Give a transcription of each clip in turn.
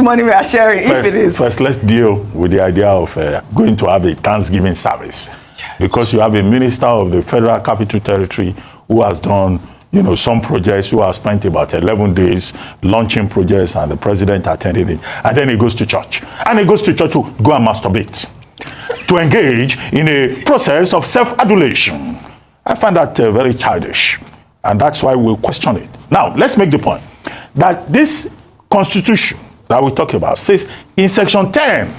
money we are sharing, if it is. First, let's deal with the idea of going to have a Thanksgiving service. Because you have a minister of the Federal Capital Territory who has done, some projects, who has spent about 11 days launching projects, and the president attended it. And then he goes to church. And he goes to church to go and masturbate, to engage in a process of self-adulation. I find that very childish. And that's why we'll question it. Now, let's make the point that this constitution that we talk about says in section 10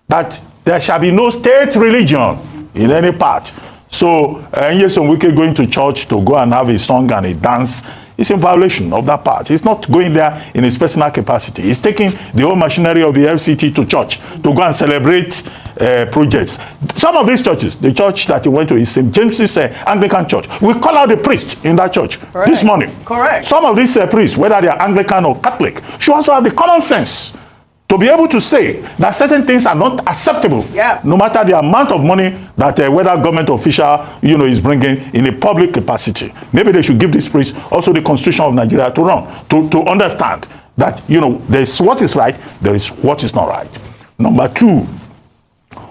that there shall be no state religion in any part. So, Nyesom Wike going to church to go and have a song and a dance is in violation of that part. He's not going there in his personal capacity. He's taking the whole machinery of the FCT to church to go and celebrate projects. Some of these churches, the church that he went to is St. James's Anglican Church. We call out the priest in that church this morning. Correct. Some of these priests, whether they are Anglican or Catholic, should also have the common sense to be able to say that certain things are not acceptable, no matter the amount of money that whether government official, is bringing in a public capacity. Maybe they should give this priest also the Constitution of Nigeria to run, to understand that, there is what is right, there is what is not right. Number two,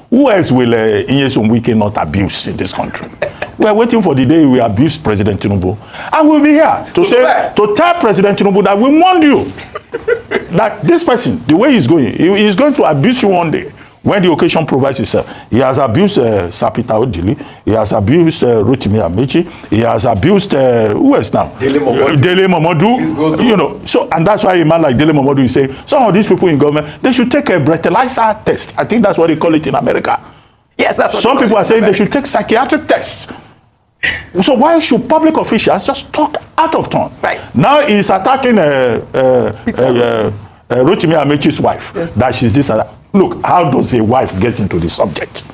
who else will Nyesom Wike not abuse in this country? We are waiting for the day we abuse President Tinubu. And we'll be here to tell President Tinubu that we warned you that this person, the way he's going, he's going to abuse you one day when the occasion provides itself. He has abused Sapita Odili. He has abused Rotimi Amechi. He has abused, who else now? Dele Momodu. So, and that's why a man like Dele Momodu is saying, some of these people in government, they should take a breathalyzer test. I think that's what they call it in America. Yes, that's what some people are saying they should take psychiatric tests. So why should public officials just talk out of turn? Right. Now he's attacking Rotimi Amechi's wife, that she's this and that. Look, how does a wife get into the subject?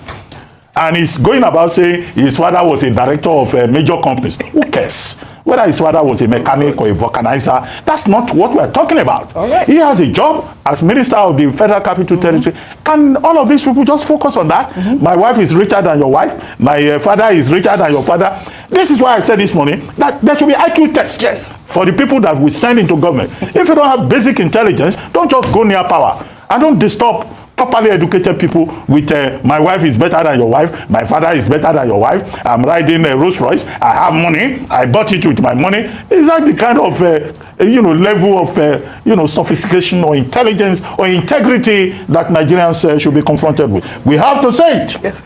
And he's going about saying his father was a director of major companies. Who cares? Whether his father was a mechanic or a vulcanizer, that's not what we're talking about. Right. He has a job as minister of the Federal Capital Territory. Can all of these people just focus on that? My wife is richer than your wife. My father is richer than your father. This is why I said this morning that there should be IQ tests for the people that we send into government. If you don't have basic intelligence, don't just go near power and don't disturb properly educated people with my wife is better than your wife, my father is better than your wife, I'm riding a Rolls Royce, I have money, I bought it with my money. Is that the kind of level of sophistication or intelligence or integrity that Nigerians should be confronted with? We have to say it. Yes.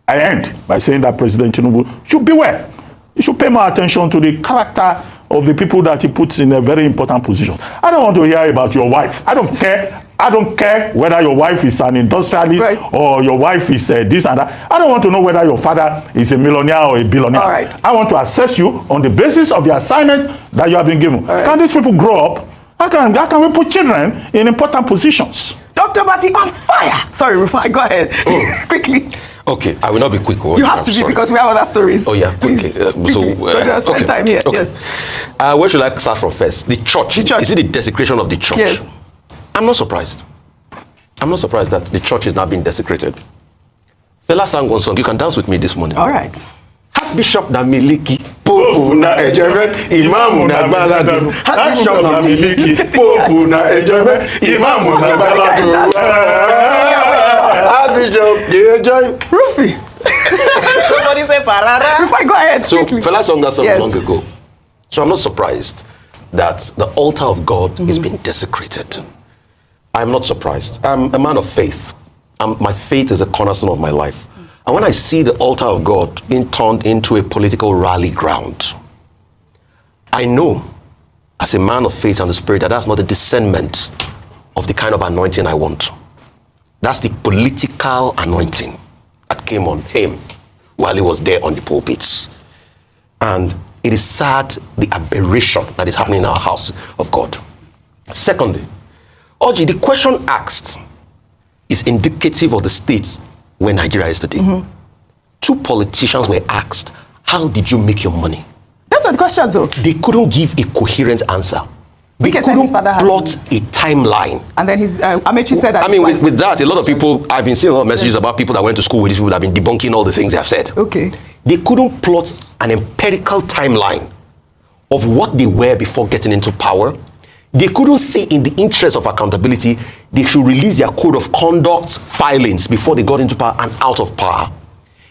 I end by saying that President Tinubu should beware. He should pay more attention to the character of the people that he puts in a very important position. I don't want to hear about your wife. I don't care. I don't care whether your wife is an industrialist or your wife is this and that. I don't want to know whether your father is a millionaire or a billionaire. All right. I want to assess you on the basis of the assignment that you have been given. Right. Can these people grow up? How can we put children in important positions? Dr. Abati on fire. Sorry, Rufai, go ahead. Quickly. Okay, I will not be quick. You have to be because we have other stories. Oh yeah, okay. Time here. Okay. Yes. Where should I start from first? The church. Is it the desecration of the church? Yes. I'm not surprised. I'm not surprised that the church is now being desecrated. Fela sang one song. You can dance with me this morning. All right. Bishop na miliki, Pope na enjoyment, Imam na balado. Bishop na miliki, Pope na enjoyment, Imam na balado. Bishop, do you enjoy? Rufy. Somebody say parara. Rufai, go ahead. So quickly. Fela sang that song long ago. So I'm not surprised that the altar of God is being desecrated. I'm not surprised. I'm a man of faith. My faith is a cornerstone of my life. And when I see the altar of God being turned into a political rally ground, I know as a man of faith and the spirit that that's not the discernment of the kind of anointing I want. That's the political anointing that came on him while he was there on the pulpits. And it is sad, the aberration that is happening in our house of God. Secondly, Oji, the question asked is indicative of the state where Nigeria is today. 2 politicians were asked, how did you make your money? That's what the question, though. They couldn't give a coherent answer. They couldn't plot a timeline. And then Amechi said that. I mean, with that, a lot of people, I've been seeing a lot of messages about people that went to school with these people that have been debunking all the things they have said. Okay. They couldn't plot an empirical timeline of what they were before getting into power. they couldn't say in the interest of accountability, they should release their code of conduct filings before they got into power and out of power.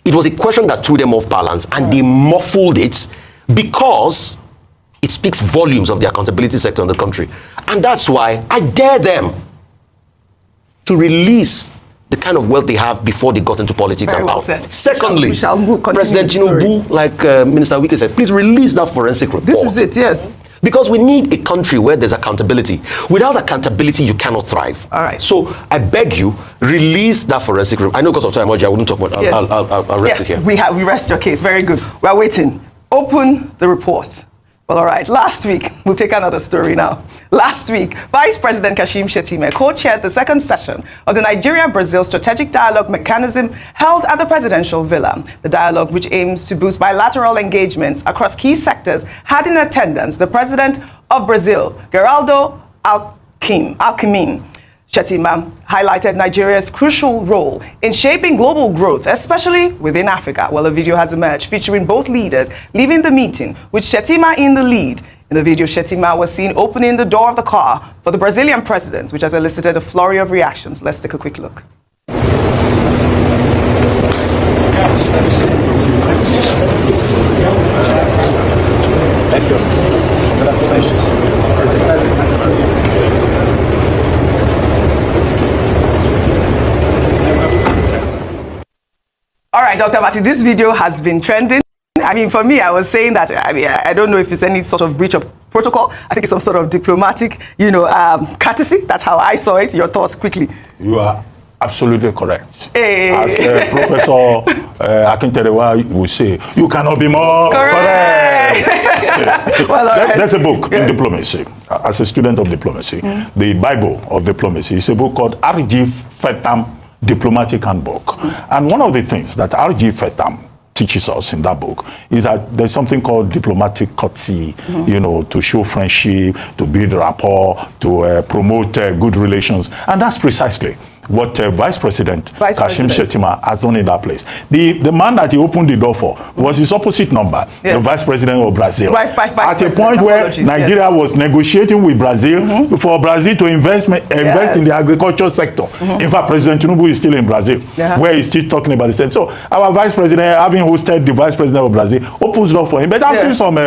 It was a question that threw them off balance, and they muffled it because it speaks volumes of the accountability sector in the country. And that's why I dare them to release the kind of wealth they have before they got into politics and power. Secondly, President Tinubu, like Minister Wike said, please release that forensic report. This is it, yes. Because we need a country where there's accountability. Without accountability, you cannot thrive. All right. So I beg you, release that forensic report. I know because of time, I wouldn't talk about it. Yes. I'll rest it here. We rest your case. Very good. We're waiting. Open the report. Well, all right. Last week, we'll take another story now. Last week, Vice President Kashim Shettima co-chaired the second session of the Nigeria-Brazil Strategic Dialogue Mechanism held at the Presidential Villa. The dialogue, which aims to boost bilateral engagements across key sectors, had in attendance the President of Brazil, Geraldo Alckmin. Shettima highlighted Nigeria's crucial role in shaping global growth, especially within Africa. Well, a video has emerged featuring both leaders leaving the meeting, with Shettima in the lead. In the video, Shettima was seen opening the door of the car for the Brazilian president, which has elicited a flurry of reactions. Let's take a quick look. Thank you. Congratulations. All right, Dr. Abati, this video has been trending. I mean, for me, I was saying that, I don't know if it's any sort of breach of protocol. I think it's some sort of diplomatic, courtesy. That's how I saw it. Your thoughts quickly. You are absolutely correct. Hey. As Professor Akinterewa would say, you cannot be more correct. Well, right. There's a book in diplomacy. As a student of diplomacy, the Bible of diplomacy is a book called R.G. Fetham Diplomatic Handbook. And one of the things that R.G. Fetham teaches us in that book is that there's something called diplomatic courtesy, to show friendship, to build rapport, to promote good relations. And that's precisely what Vice President Kashim Shettima has done in that place. The man that he opened the door for was his opposite number, the Vice President of Brazil. At a point where Nigeria was negotiating with Brazil for Brazil to invest in the agriculture sector. In fact, President Tinubu is still in Brazil, where he's still talking about the same. So our Vice President, having hosted the Vice President of Brazil, opens the door for him. But I've seen some,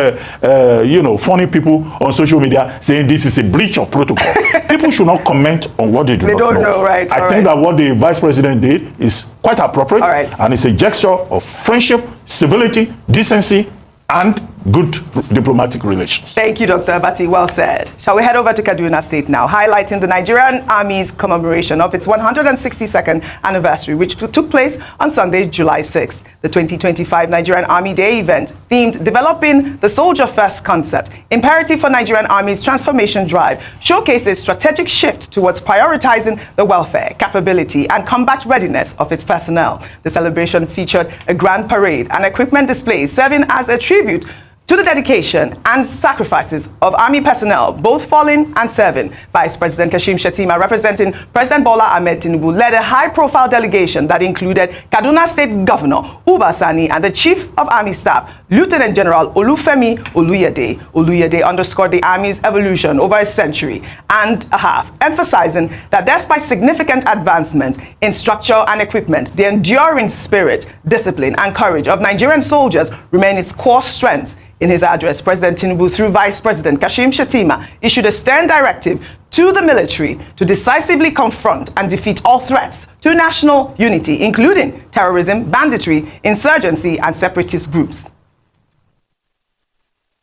funny people on social media saying this is a breach of protocol. People should not comment on what they do not know. They don't know, right? I think that what the Vice President did is quite appropriate, and it's a gesture of friendship, civility, decency, and good diplomatic relations. Thank you, Dr. Abati. Well said. Shall we head over to Kaduna State now, highlighting the Nigerian Army's commemoration of its 162nd anniversary, which took place on Sunday, July 6th. The 2025 Nigerian Army Day event, themed Developing the Soldier First concept, imperative for Nigerian Army's transformation drive, showcases strategic shift towards prioritizing the welfare, capability, and combat readiness of its personnel. The celebration featured a grand parade and equipment displays serving as a tribute to the dedication and sacrifices of Army personnel, both fallen and serving. Vice President Kashim Shettima, representing President Bola Ahmed Tinubu, led a high-profile delegation that included Kaduna State Governor Uba Sani and the Chief of Army Staff, Lieutenant General Olufemi Oluyede. Oluyede underscored the Army's evolution over a century and a half, emphasizing that despite significant advancements in structure and equipment, the enduring spirit, discipline, and courage of Nigerian soldiers remain its core strengths. In his address, President Tinubu, through Vice President Kashim Shettima, issued a stern directive to the military to decisively confront and defeat all threats to national unity, including terrorism, banditry, insurgency, and separatist groups.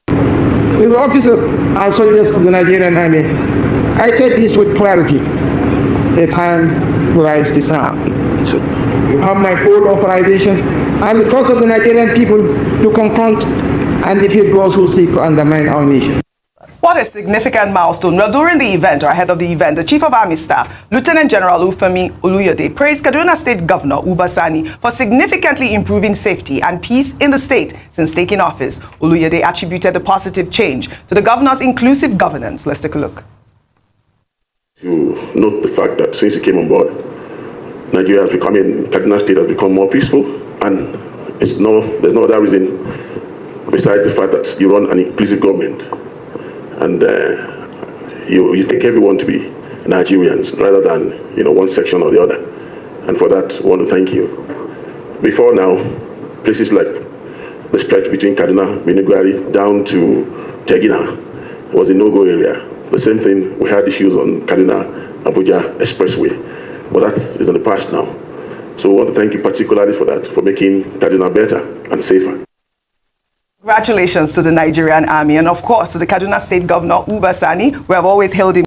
The officers and soldiers of the Nigerian Army, I said this with clarity. The time rise this hour. So you have my full authorization and the force of the Nigerian people to confront and defeat those who seek to undermine our nation. What a significant milestone. Well, during the event, or ahead of the event, the Chief of Army Staff, Lieutenant General Olufemi Oluyede, praised Kaduna State Governor Uba Sani for significantly improving safety and peace in the state since taking office. Oluyede attributed the positive change to the governor's inclusive governance. Let's take a look. You note the fact that since he came on board, Kaduna State has become more peaceful, and there's no other reason besides the fact that you run an inclusive government. And you take everyone to be Nigerians rather than one section or the other. And for that, I want to thank you. Before now, places like the stretch between Kaduna, Benugari, down to Tegina was a no-go area. The same thing, we had issues on Kaduna, Abuja Expressway, but that is in the past now. So I want to thank you particularly for that, for making Kaduna better and safer. Congratulations to the Nigerian Army and, of course, to the Kaduna State Governor, Uba Sani. We have always held him